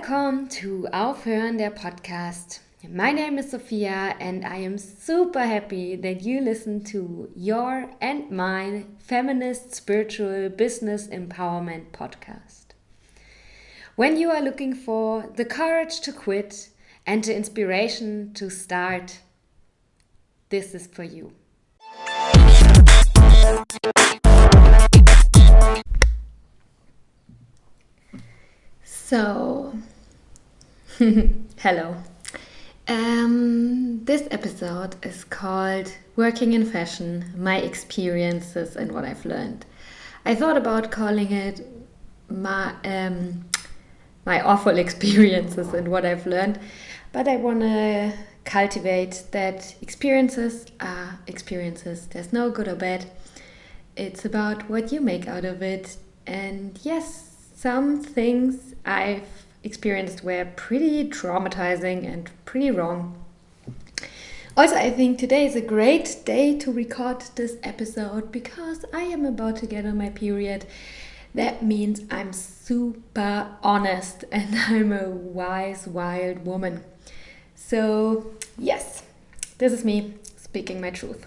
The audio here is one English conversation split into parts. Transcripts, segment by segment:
Welcome to Aufhören der Podcast. My name is Sophia and I am super happy that you listen to your and mine feminist spiritual business empowerment podcast. When you are looking for the courage to quit and the inspiration to start, this is for you. So, hello. This episode is called Working in Fashion, My Experiences and What I've Learned. I thought about calling it my awful experiences and what I've learned, but I want to cultivate that experiences are experiences. There's no good or bad. It's about what you make out of it. And yes, some things I've experienced were pretty traumatizing and pretty wrong. Also, I think today is a great day to record this episode because I am about to get on my period. That means I'm super honest and I'm a wise, wild woman. So, yes, this is me speaking my truth.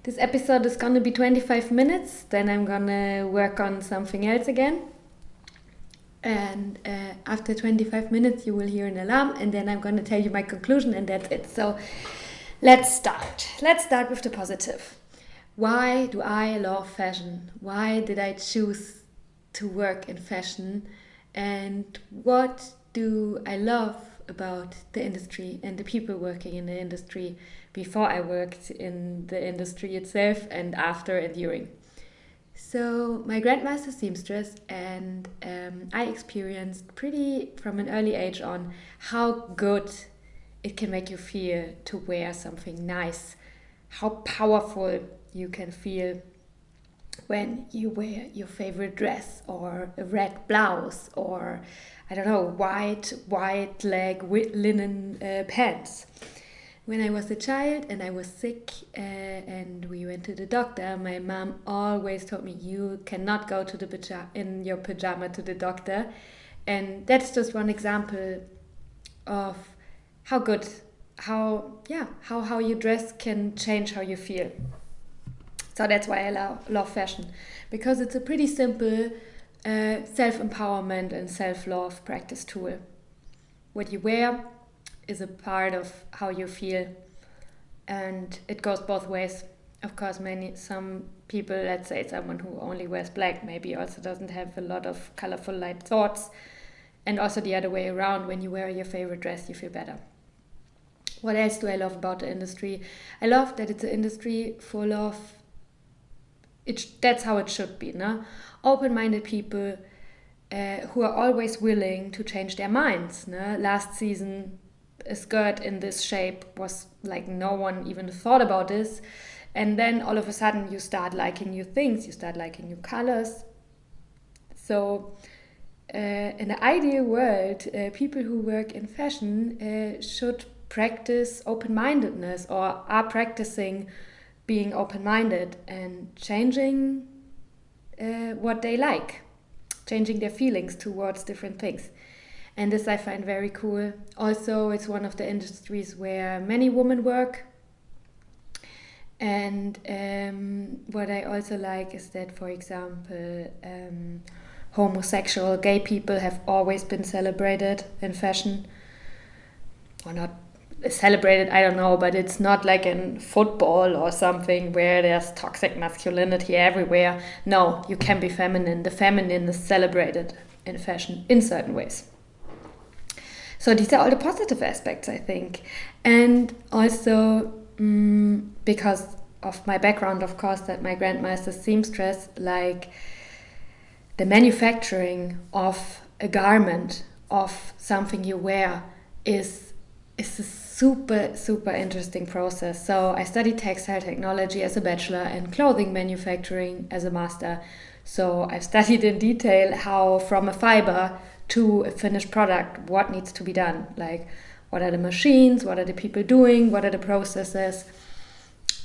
This episode is gonna be 25 minutes, then I'm gonna work on something else again. And after 25 minutes you will hear an alarm and then I'm going to tell you my conclusion and that's it. So let's start. Let's start with the positive. Why do I love fashion? Why did I choose to work in fashion? And what do I love about the industry and the people working in the industry before I worked in the industry itself and after and during? So my grandmaster's seamstress and I experienced pretty from an early age on how good it can make you feel to wear something nice, how powerful you can feel when you wear your favorite dress or a red blouse or I don't know, white leg linen pants. When I was a child and I was sick and we went to the doctor, my mom always told me, you cannot go to in your pajama to the doctor. And that's just one example of how you dress can change how you feel. So that's why I love fashion, because it's a pretty simple self-empowerment and self-love practice tool. What you wear is a part of how you feel, and it goes both ways. Of course, some people, let's say someone who only wears black, maybe also doesn't have a lot of colorful light thoughts, and also the other way around. When you wear your favorite dress, you feel better. What else do I love about the industry? I love that it's an industry full of that's how it should be, no? Open-minded people who are always willing to change their minds. No? Last season, a skirt in this shape was like no one even thought about this, and then all of a sudden you start liking new things, you start liking new colors. So in the ideal world, people who work in fashion should practice open-mindedness or are practicing being open-minded and changing what they like, changing their feelings towards different things. And this I find very cool. Also, it's one of the industries where many women work. And what I also like is that, for example, homosexual, gay people have always been celebrated in fashion. Or not celebrated, I don't know, but it's not like in football or something where there's toxic masculinity everywhere. No, you can be feminine. The feminine is celebrated in fashion in certain ways. So these are all the positive aspects, I think. And also because of my background, of course, that my grandmaster's seamstress, like the manufacturing of a garment, of something you wear, is a super, super interesting process. So I studied textile technology as a bachelor and clothing manufacturing as a master. So I've studied in detail how from a fiber to a finished product, what needs to be done. Like, what are the machines, what are the people doing, what are the processes.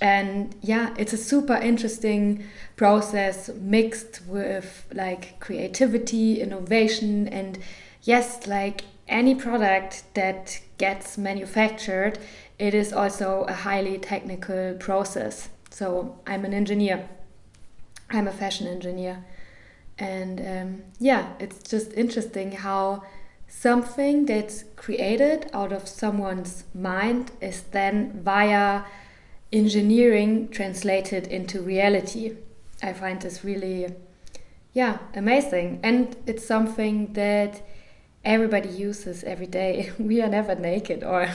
And yeah, it's a super interesting process mixed with like creativity, innovation, and yes, like any product that gets manufactured, it is also a highly technical process. So I'm an engineer, I'm a fashion engineer. And yeah, it's just interesting how something that's created out of someone's mind is then via engineering translated into reality. I find this really, yeah, amazing. And it's something that everybody uses every day. We are never naked, or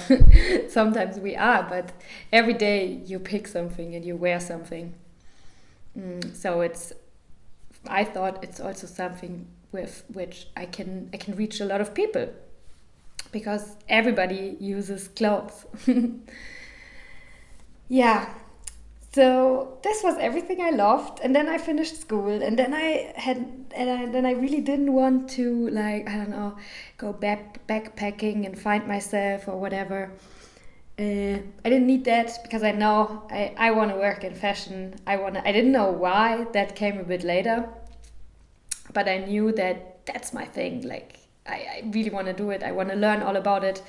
sometimes we are, but every day you pick something and you wear something. So it's, I thought it's also something with which I can reach a lot of people because everybody uses clothes. Yeah. So this was everything I loved, and then I finished school, and then I really didn't want to, like, I don't know, go backpacking and find myself or whatever. I didn't need that because I know I want to work in fashion. I didn't know why, that came a bit later, but I knew that that's my thing. Like I really want to do it. I want to learn all about it.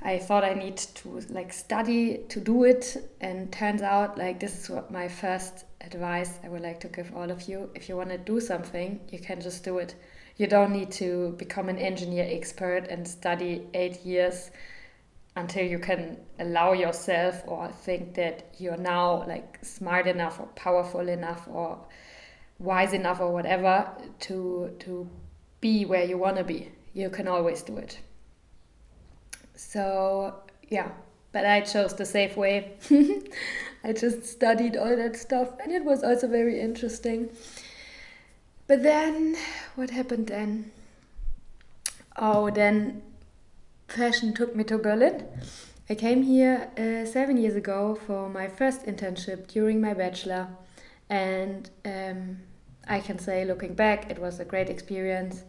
I thought I need to like study to do it, and turns out like this is what my first advice I would like to give all of you. If you want to do something, you can just do it. You don't need to become an engineer expert and study 8 years until you can allow yourself or think that you're now like smart enough or powerful enough or wise enough or whatever to be where you want to be. You can always do it. So yeah, but I chose the safe way. I just studied all that stuff, and it was also very interesting. But then, what happened then? Oh, then fashion took me to Berlin. I came here 7 years ago for my first internship during my bachelor, and I can say, looking back, it was a great experience.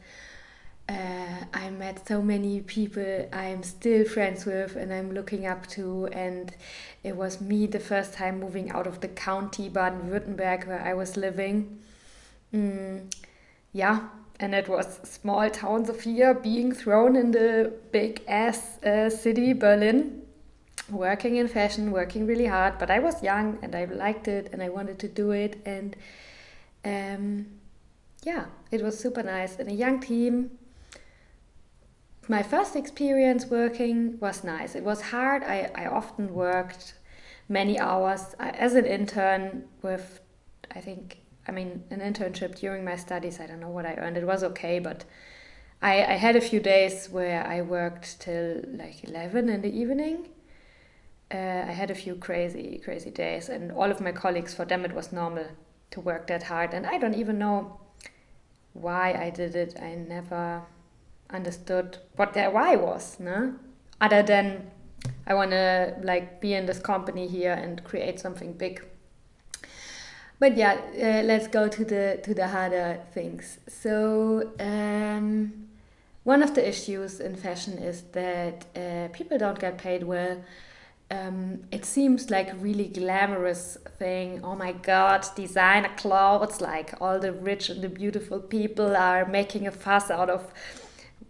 I met so many people I'm still friends with and I'm looking up to, and it was me the first time moving out of the county Baden-Württemberg where I was living. Mm, yeah, and it was small town Sophia being thrown in the big ass city Berlin, working in fashion, working really hard. But I was young and I liked it and I wanted to do it, and um, yeah, it was super nice. And a young team, my first experience working was nice. It was hard. I often worked many hours as an intern with, I think, I mean, an internship during my studies. I don't know what I earned. It was okay, but I had a few days where I worked till like 11 in the evening. I had a few crazy, crazy days, and all of my colleagues, for them, it was normal to work that hard. And I don't even know why I did it. I never understood what their why was, no? Other than I want to like be in this company here and create something big. But yeah, let's go to the harder things. So one of the issues in fashion is that people don't get paid well. It seems like a really glamorous thing. Oh my God, designer clothes! Like all the rich and the beautiful people are making a fuss out of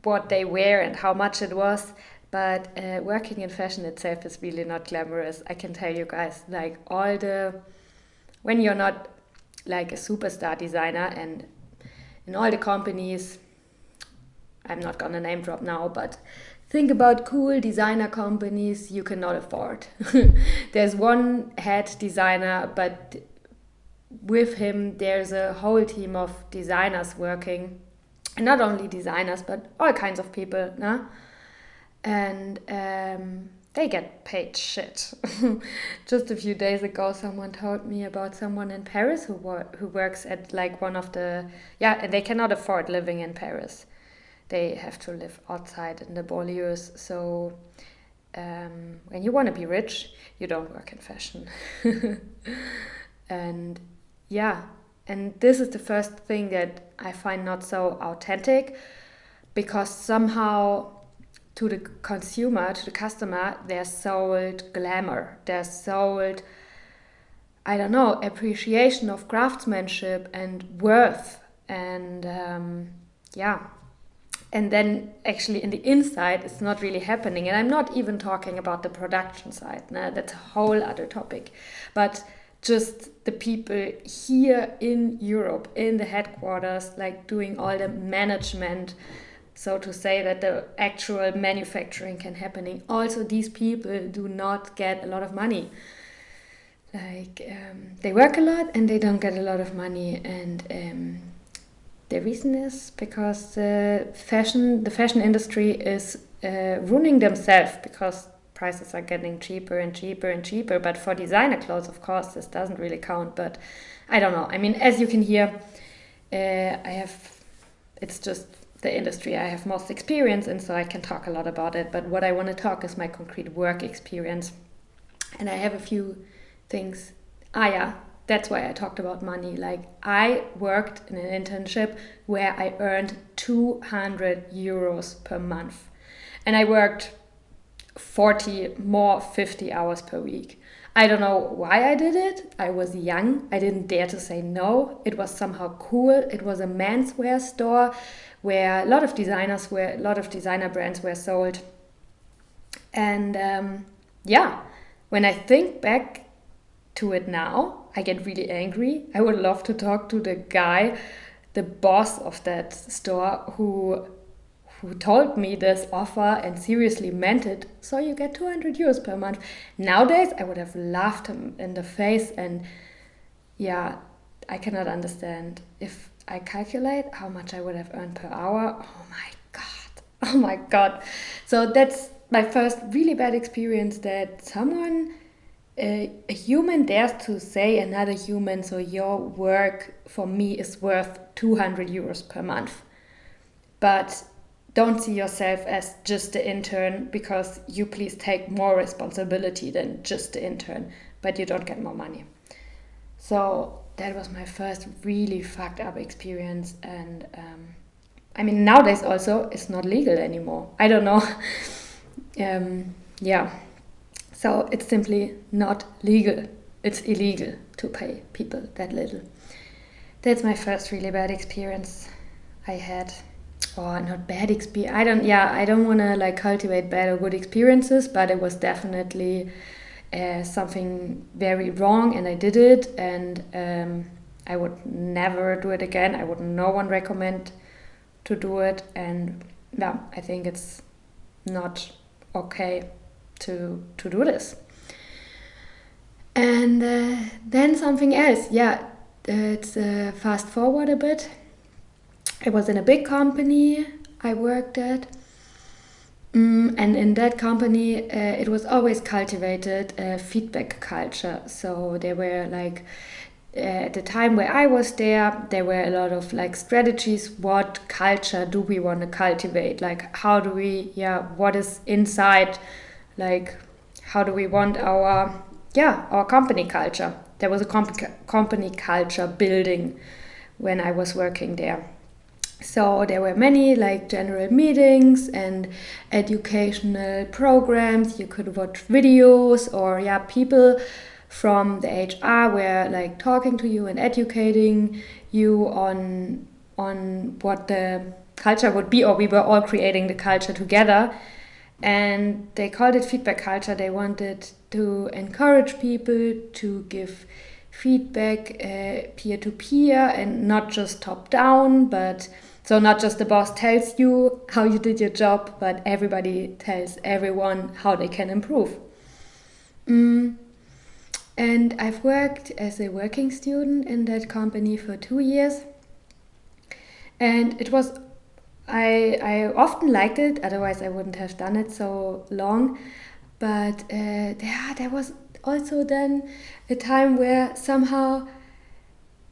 what they wear and how much it was. But working in fashion itself is really not glamorous. I can tell you guys, like all the when you're not like a superstar designer, and in all the companies, I'm not gonna name drop now, but think about cool designer companies you cannot afford. There's one head designer, but with him there's a whole team of designers working, and not only designers but all kinds of people, no? And they get paid shit. Just a few days ago, someone told me about someone in Paris who works at like one of the, yeah, and they cannot afford living in Paris. They have to live outside in the banlieues. So when you want to be rich, you don't work in fashion. And yeah, and this is the first thing that I find not so authentic, because somehow to the consumer, to the customer, they're sold glamour. They're sold, I don't know, appreciation of craftsmanship and worth. And yeah, and then actually in the inside it's not really happening. And I'm not even talking about the production side, nah, that's a whole other topic, but just the people here in Europe in the headquarters, like doing all the management, so to say, that the actual manufacturing can happening. Also, these people do not get a lot of money. Like they work a lot and they don't get a lot of money, and the reason is because the fashion industry is ruining themselves, because prices are getting cheaper and cheaper and cheaper. But for designer clothes, of course, this doesn't really count. But I don't know. I mean, as you can hear, it's just the industry I have most experience in, so I can talk a lot about it. But what I want to talk is my concrete work experience. And I have a few things. Yeah, that's why I talked about money. Like, I worked in an internship where I earned 200 euros per month. And I worked 50 hours per week. I don't know why I did it. I was young. I didn't dare to say no. It was somehow cool. It was a menswear store where a lot of designer brands were sold. And when I think back to it now, I get really angry. I would love to talk to the guy, the boss of that store, who told me this offer and seriously meant it. So you get 200 euros per month. Nowadays, I would have laughed him in the face. And yeah, I cannot understand. If I calculate how much I would have earned per hour, oh my God. Oh my God. So that's my first really bad experience, that someone, a human, dares to say another human, so your work for me is worth 200 euros per month. But don't see yourself as just the intern, because you please take more responsibility than just the intern, but you don't get more money. So that was my first really fucked up experience. And I mean, nowadays also it's not legal anymore. I don't know. So it's simply not legal. It's illegal to pay people that little. That's my first really bad experience I had. Or not bad experience. I don't want to like cultivate bad or good experiences, but it was definitely something very wrong, and I did it, and I would never do it again. I would no one recommend to do it, and yeah, I think it's not okay to do this. And then something else. Yeah, it's fast forward a bit. I was in a big company I worked at, and in that company it was always cultivated feedback culture. So there were like, at the time where I was there were a lot of like strategies. What culture do we want to cultivate? Like, how do we, what is inside? Like, how do we want our company culture? There was a company culture building when I was working there. So there were many like general meetings and educational programs. You could watch videos, or people from the HR were like talking to you and educating you on what the culture would be, or we were all creating the culture together. And they called it feedback culture. They wanted to encourage people to give feedback peer-to-peer, and not just top-down, but so not just the boss tells you how you did your job, but everybody tells everyone how they can improve. And I've worked as a working student in that company for 2 years. And it was, I often liked it, otherwise I wouldn't have done it so long. But there was also then a time where somehow,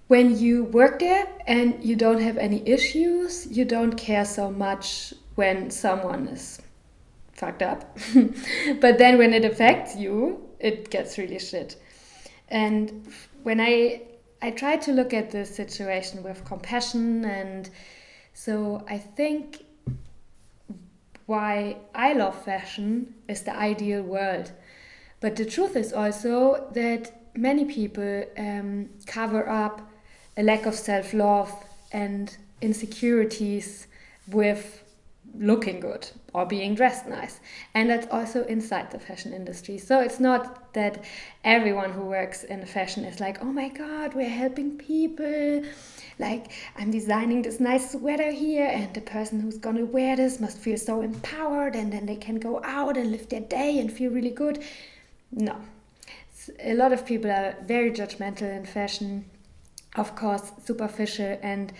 when you work there and you don't have any issues, you don't care so much when someone is fucked up. But then when it affects you, it gets really shit. And when I try to look at this situation with compassion, and so I think why I love fashion is the ideal world. But the truth is also that many people cover up a lack of self-love and insecurities with looking good or being dressed nice. And that's also inside the fashion industry. So it's not that everyone who works in fashion is like, oh my God, we're helping people. Like, I'm designing this nice sweater here, and the person who's gonna wear this must feel so empowered, and then they can go out and live their day and feel really good. No. A lot of people are very judgmental in fashion, of course, superficial, and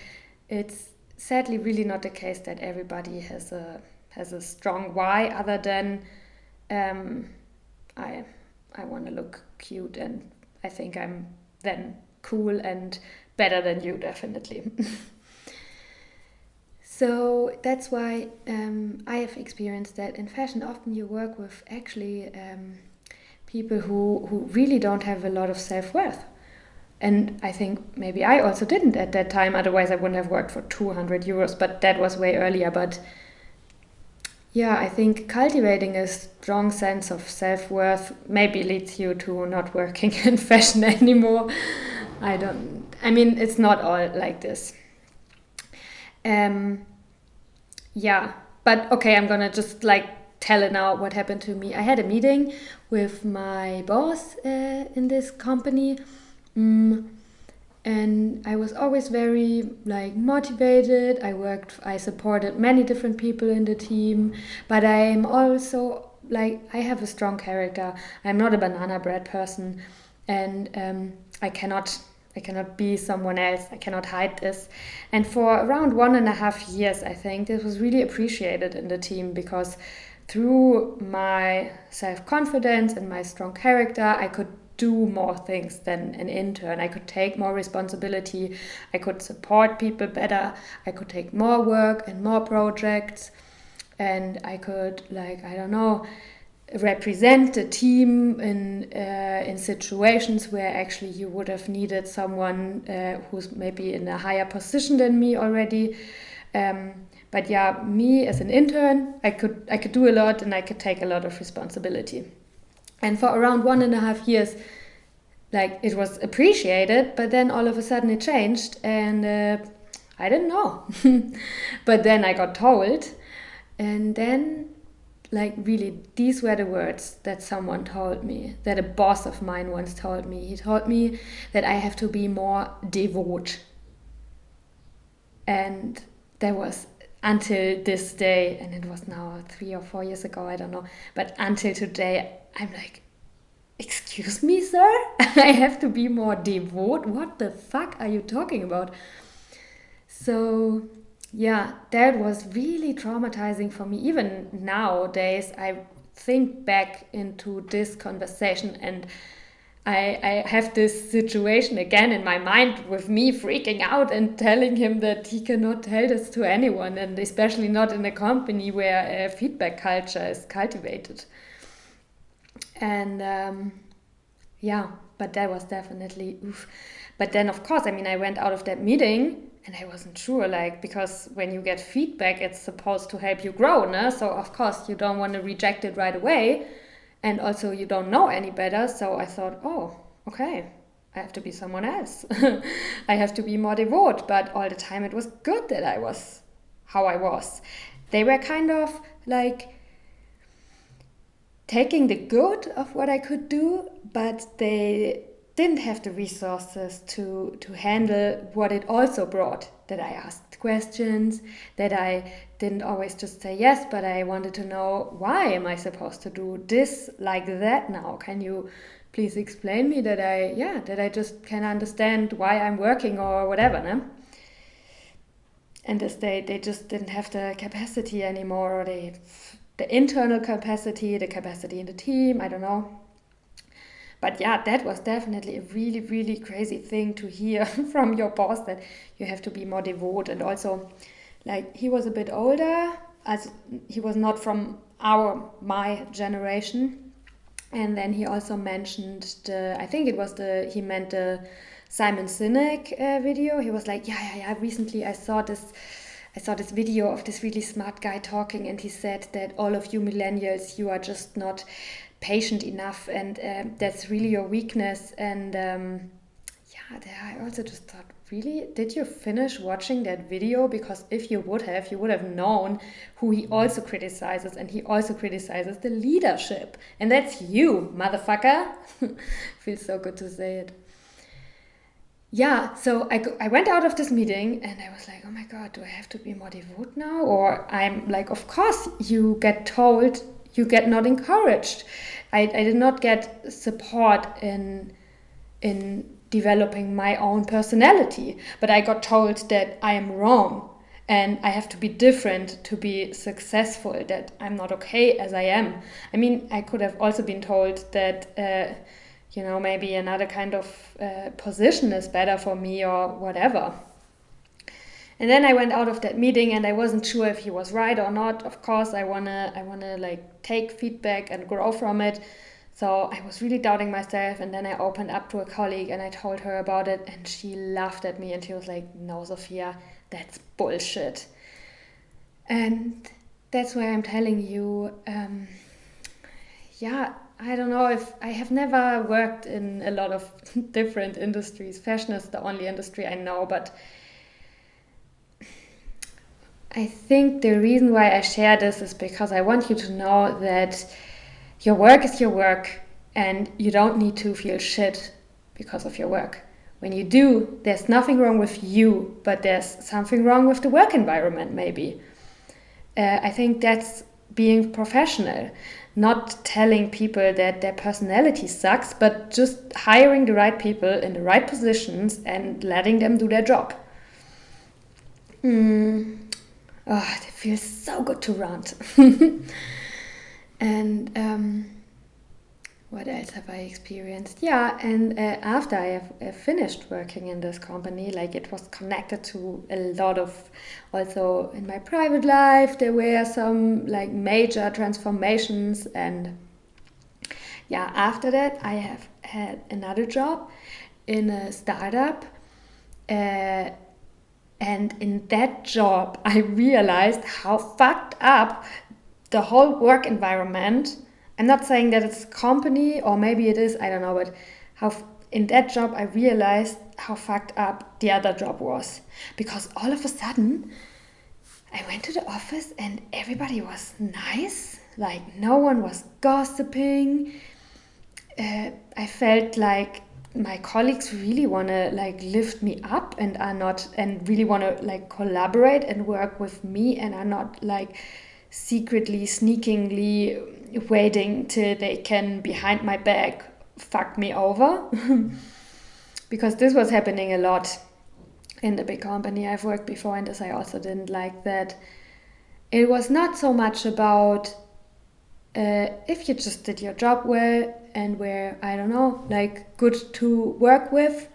it's sadly really not the case that everybody has a strong why other than I want to look cute, and I think I'm then cool and better than you, definitely. So that's why I have experienced that in fashion often you work with actually people who really don't have a lot of self-worth. And I think maybe I also didn't at that time, otherwise I wouldn't have worked for 200 euros, but that was way earlier. But yeah, I think cultivating a strong sense of self-worth maybe leads you to not working in fashion anymore. I mean, it's not all like this. Yeah, but okay, I'm gonna just like tell it now what happened to me. I had a meeting with my boss in this company. Mm, and I was always very like motivated. I supported many different people in the team, but I'm also like I have a strong character. I'm not a banana bread person, and I cannot be someone else. I cannot hide this. And for around 1.5 years, I think this was really appreciated in the team because through my self confidence and my strong character, I could do more things than an intern. I could take more responsibility. I could support people better. I could take more work and more projects. And I could, like, I don't know, represent the team in situations where actually you would have needed someone who's maybe in a higher position than me already. But yeah, me as an intern, I could do a lot and I could take a lot of responsibility. And for around 1.5 years, like it was appreciated, but then all of a sudden it changed, and I didn't know. But then I got told, and then like really these were the words that someone told me, that a boss of mine once told me. He told me that I have to be more devout, and that was until this day, and it was now 3 or 4 years ago, I don't know, but until today I'm like, excuse me, sir? I have to be more devout? What the fuck are you talking about? So yeah, that was really traumatizing for me. Even nowadays I think back into this conversation, and I have this situation again in my mind with me freaking out and telling him that he cannot tell this to anyone, and especially not in a company where a feedback culture is cultivated. And yeah, but that was definitely oof. But then, of course, I mean, I went out of that meeting and I wasn't sure, like, because when you get feedback, it's supposed to help you grow, no? So, of course, you don't want to reject it right away. And also, you don't know any better. So I thought, oh, okay, I have to be someone else. I have to be more devout. But all the time, it was good that I was how I was. They were kind of like taking the good of what I could do, but they didn't have the resources to handle what it also brought. That I asked questions, that I didn't always just say yes, but I wanted to know, why am I supposed to do this like that now? Can you please explain me that I just can understand why I'm working or whatever, no? And as they just didn't have the capacity anymore, or the internal capacity, the capacity in the team, I don't know. But yeah, that was definitely a really, really crazy thing to hear from your boss, that you have to be more devout. And also, like, he was a bit older, as he was not from my generation. And then he also mentioned I think it was he meant the Simon Sinek video. He was like, yeah. Recently I saw this video of this really smart guy talking, and he said that all of you millennials, you are just not patient enough, and that's really your weakness. And yeah, I also just thought, really, did you finish watching that video? Because if you would have known who he also criticizes, and he also criticizes the leadership. And that's you, motherfucker. Feels so good to say it. Yeah, so I went out of this meeting and I was like, oh my God, do I have to be more devout now? Or I'm like, of course, you get told, you get not encouraged. I did not get support in developing my own personality, but I got told that I am wrong and I have to be different to be successful, that I'm not okay as I am. I mean, I could have also been told that maybe another kind of position is better for me or whatever. And then I went out of that meeting and I wasn't sure if he was right or not. Of course, I wanna like take feedback and grow from it. So I was really doubting myself, and then I opened up to a colleague and I told her about it, and she laughed at me and she was like, "No, Sophia, that's bullshit." And that's why I'm telling you, I don't know, if I have never worked in a lot of different industries. Fashion is the only industry I know, but I think the reason why I share this is because I want you to know that your work is your work and you don't need to feel shit because of your work. When you do, there's nothing wrong with you, but there's something wrong with the work environment, maybe. I think that's being professional, not telling people that their personality sucks, but just hiring the right people in the right positions and letting them do their job. Oh, it feels so good to rant. And what else have I experienced? Yeah, and after I have finished working in this company, like, it was connected to a lot of, also in my private life, there were some like major transformations. And yeah, after that, I have had another job in a startup. And in that job, I realized how fucked up the whole work environment. I'm not saying that it's a company, or maybe it is, I don't know, but in that job I realized how fucked up the other job was. Because all of a sudden I went to the office and everybody was nice, like no one was gossiping. I felt like my colleagues really want to like lift me up and are not, and really want to like collaborate and work with me, and are not like secretly, sneakingly waiting till they can, behind my back, fuck me over. Because this was happening a lot in the big company I've worked before, and this I also didn't like. That it was not so much about if you just did your job well and were, I don't know, like good to work with.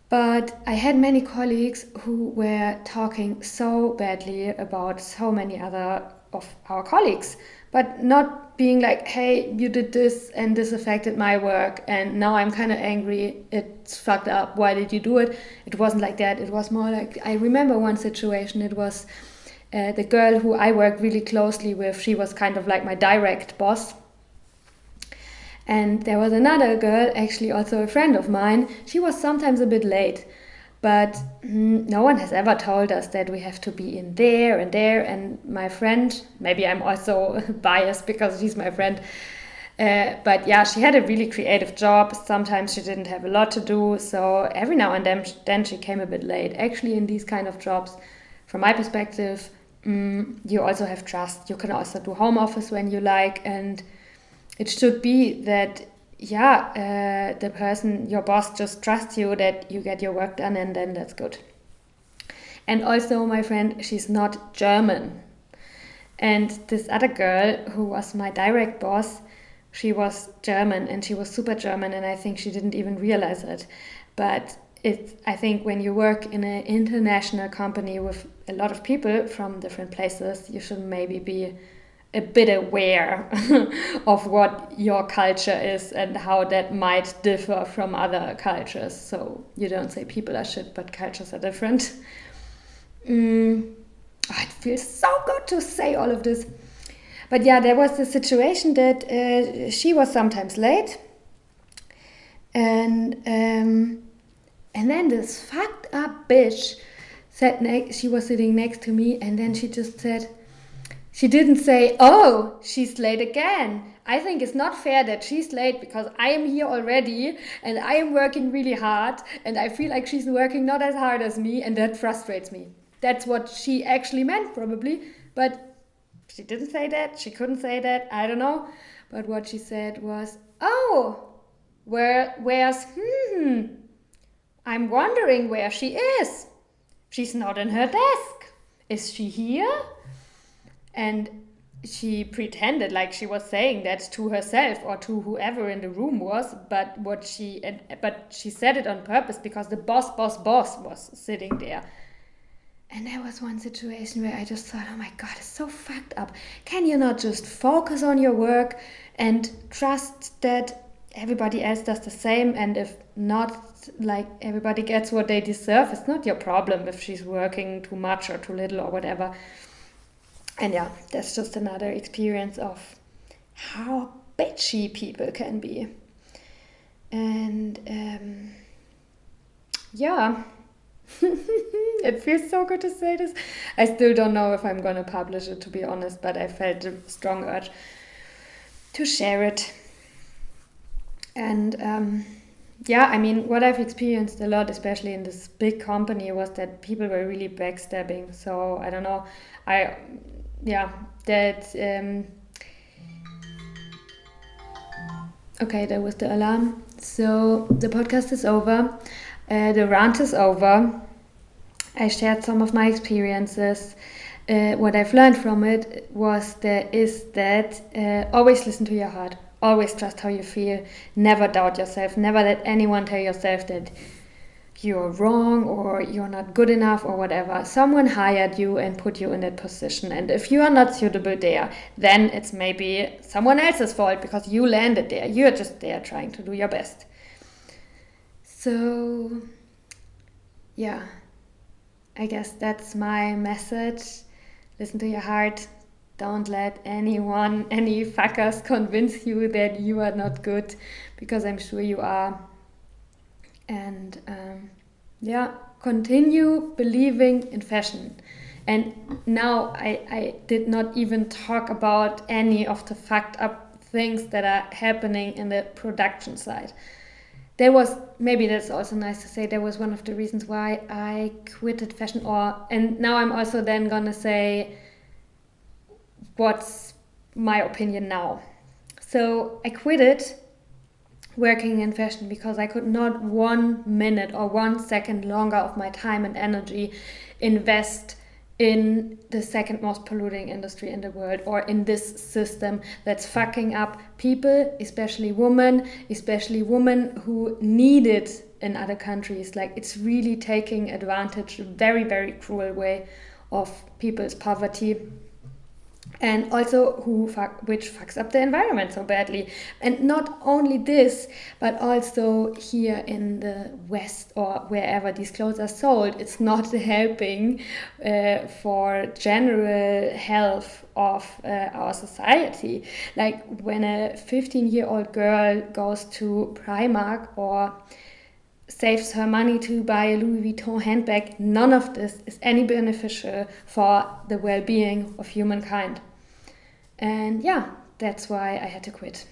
But I had many colleagues who were talking so badly about so many other of our colleagues, but not being like, hey, you did this and this affected my work and now I'm kind of angry, it's fucked up, why did you do it? It wasn't like that. It was more like, I remember one situation, it was the girl who I worked really closely with, she was kind of like my direct boss. And there was another girl, actually also a friend of mine. She was sometimes a bit late, but no one has ever told us that we have to be in there and there. And my friend, maybe I'm also biased because she's my friend, but yeah, she had a really creative job. Sometimes she didn't have a lot to do, so every now and then she came a bit late. Actually, in these kind of jobs, from my perspective, you also have trust. You can also do home office when you like, and it should be that, the person, your boss, just trusts you that you get your work done, and then that's good. And also, my friend, she's not German. And this other girl, who was my direct boss, she was German, and she was super German, and I think she didn't even realize it. But I think when you work in an international company with a lot of people from different places, you should maybe be a bit aware of what your culture is and how that might differ from other cultures. So you don't say people are shit, but cultures are different. It feels so good to say all of this. But yeah, there was the situation that she was sometimes late, and And then this fucked up bitch she was sitting next to me, and then she just said, she didn't say, oh, she's late again. I think it's not fair that she's late because I am here already and I am working really hard and I feel like she's working not as hard as me, and that frustrates me. That's what she actually meant, probably, but she didn't say that. She couldn't say that. I don't know. But what she said was, oh, where's, I'm wondering where she is. She's not in her desk. Is she here? And she pretended like she was saying that to herself or to whoever in the room was, but she said it on purpose because the boss was sitting there. And there was one situation where I just thought, oh my God, it's so fucked up. Can you not just focus on your work and trust that everybody else does the same? And if not, like, everybody gets what they deserve, it's not your problem if she's working too much or too little or whatever. And yeah, that's just another experience of how bitchy people can be. And yeah, it feels so good to say this. I still don't know if I'm gonna publish it, to be honest, but I felt a strong urge to share it. And yeah, I mean, what I've experienced a lot, especially in this big company, was that people were really backstabbing. So I don't know, okay, that was the alarm. So the podcast is over. The rant is over. I shared some of my experiences. What I've learned from it is that always listen to your heart. Always trust how you feel. Never doubt yourself. Never let anyone tell yourself that you're wrong or you're not good enough or whatever. Someone hired you and put you in that position. And if you are not suitable there, then it's maybe someone else's fault because you landed there. You're just there trying to do your best. So, yeah, I guess that's my message. Listen to your heart. Don't let any fuckers convince you that you are not good, because I'm sure you are. And yeah, continue believing in fashion. And now I did not even talk about any of the fucked up things that are happening in the production side. Maybe that's also nice to say, that was one of the reasons why I quitted fashion. And now I'm also then gonna say what's my opinion now. So I quitted working in fashion because I could not 1 minute or 1 second longer of my time and energy invest in the second most polluting industry in the world, or in this system that's fucking up people, especially women who need it in other countries. Like, it's really taking advantage, a very, very cruel way, of people's poverty. And also which fucks up the environment so badly. And not only this, but also here in the West or wherever these clothes are sold, it's not helping for general health of our society. Like, when a 15-year-old girl goes to Primark or saves her money to buy a Louis Vuitton handbag, none of this is any beneficial for the well-being of humankind. And yeah, that's why I had to quit.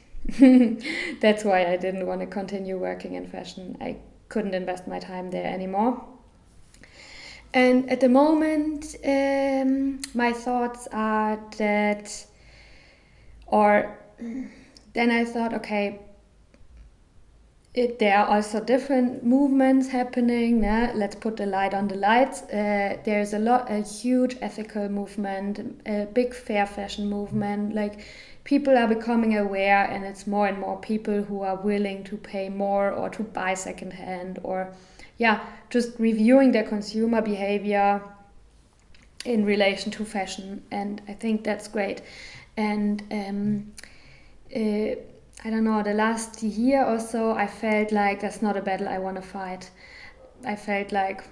That's why I didn't want to continue working in fashion. I couldn't invest my time there anymore. And at the moment, my thoughts are that, then I thought, okay, there are also different movements happening. Let's put the light on the lights. There's a huge ethical movement, a big fair fashion movement. Like, people are becoming aware, and it's more and more people who are willing to pay more or to buy secondhand, or just reviewing their consumer behavior in relation to fashion. And I think that's great. And I don't know, the last year or so, I felt like that's not a battle I want to fight. I felt like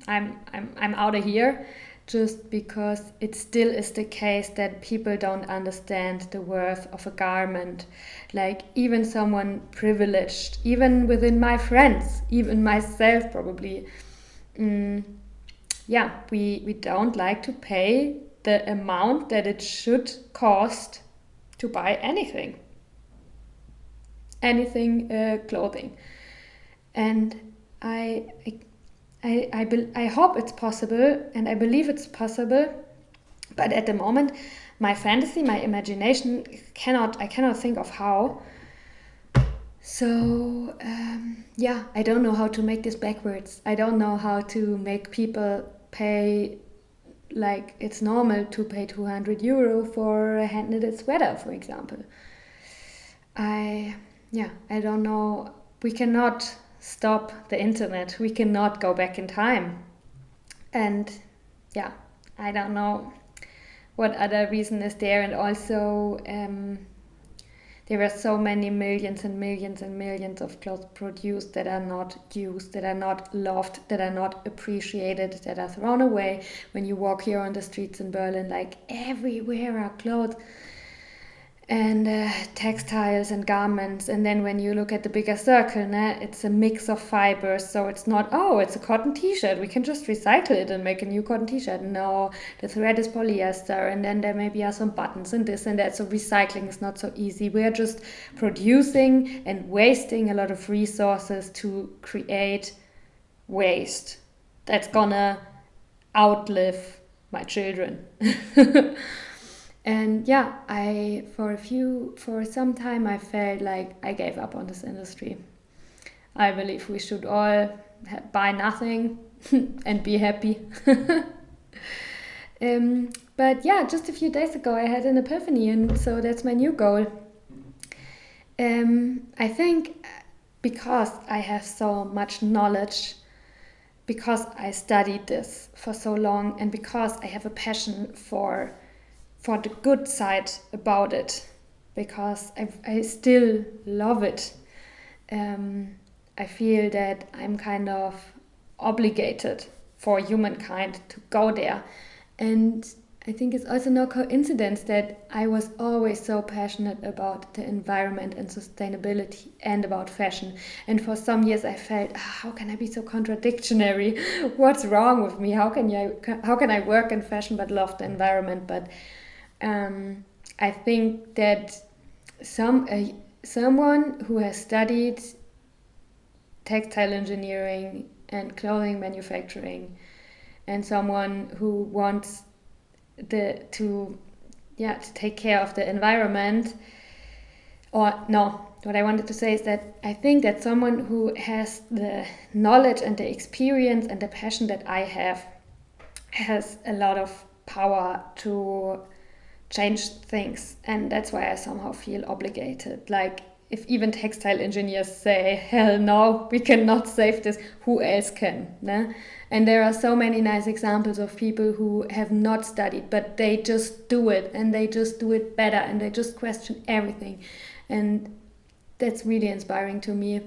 I'm out of here. just because it still is the case that people don't understand the worth of a garment. Like even someone privileged, even within my friends, even myself probably, yeah, we don't like to pay the amount that it should cost to buy anything, clothing. And I hope it's possible, and I believe it's possible, but at the moment my fantasy, my imagination I cannot think of how. So yeah, I don't know how to make this backwards. I don't know how to make people pay like it's normal to pay 200 euro for a hand knitted sweater, for example. I don't know. We cannot stop the internet. We cannot go back in time. And yeah, I don't know what other reason is there. And also, there are so many millions and millions and millions of clothes produced that are not used, that are not loved, that are not appreciated, that are thrown away. When you walk here on the streets in Berlin, like everywhere are clothes and textiles and garments. And then when you look at the bigger circle, it's a mix of fibers. So it's not, oh, it's a cotton t-shirt, we can just recycle it and make a new cotton t-shirt. No, the thread is polyester, and then there maybe are some buttons and this and that. So recycling is not so easy. We are just producing and wasting a lot of resources to create waste that's gonna outlive my children. And yeah, for some time I felt like I gave up on this industry. I believe we should all buy nothing and be happy. But yeah, just a few days ago I had an epiphany, and so that's my new goal. I think because I have so much knowledge, because I studied this for so long, and because I have a passion for the good side about it, because I still love it. I feel that I'm kind of obligated for humankind to go there. And I think it's also no coincidence that I was always so passionate about the environment and sustainability and about fashion. And for some years I felt, how can I be so contradictory? What's wrong with me? How can I work in fashion but love the environment? But I think that someone who has studied textile engineering and clothing manufacturing, and someone who wants to take care of the environment, or no, what I wanted to say is that I think that someone who has the knowledge and the experience and the passion that I have has a lot of power to change things. And that's why I somehow feel obligated. Like, if even textile engineers say, hell no, we cannot save this, who else can? Ne? And there are so many nice examples of people who have not studied, but they just do it, and they just do it better, and they just question everything. And that's really inspiring to me.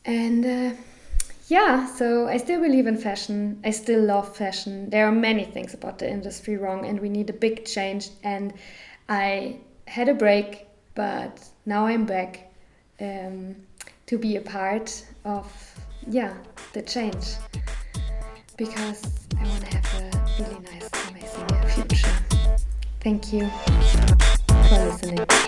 And so I still believe in fashion. I still love fashion. There are many things about the industry wrong, and we need a big change. And I had a break, but now I'm back to be a part of the change, because I want to have a really nice, amazing future. Thank you for listening.